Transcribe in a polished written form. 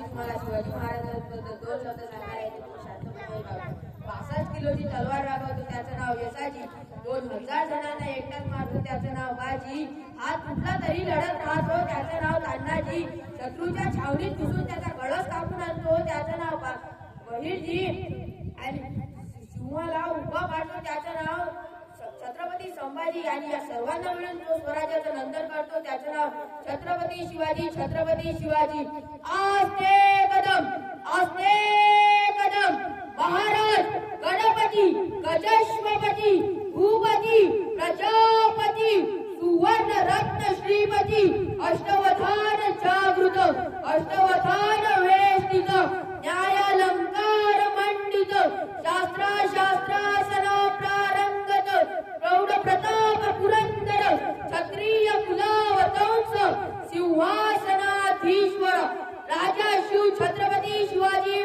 तुम्हाला शिवाजी महाराजांबद्दल दोन शब्द सांगणार आहे. शांतपणे ऐका. 65 किलोची तलवार राखवतो त्याचं नाव यसाजी. 2000 जणांना एकटाच मारतो त्याचं नाव बाजी. हात कुठला तरी लढत राहतो त्याचं नाव तान्हाजी. शत्रूच्या छावणीत घुसून त्याचा कळस कापून आणतो त्याचं नाव बहिरजी. आणि सिंहाला उभा पाडतो त्याचं नाव छत्रपती संभाजी. आणि या सर्वांना मिळून जो स्वराज्याचं नंदन करतो त्याचं नाव छत्रपती शिवाजी. छत्रपती शिवाजी. आस्ते कदम आस्ते कदम. महाराज गणपती गजश्वपती भूपती प्रजापती सुवर्ण रत्न श्रीपती अष्टवधान जागृत अष्टवधान वेष्टित न्यायालंकार मंडित शास्त्रा शास्त्रासन प्रारंगत प्रौढ प्रताप पुरंदर क्षत्रिय कुलावतंस सिंहासनाधीश्वर राजा शिव छत्रपती शिवाजी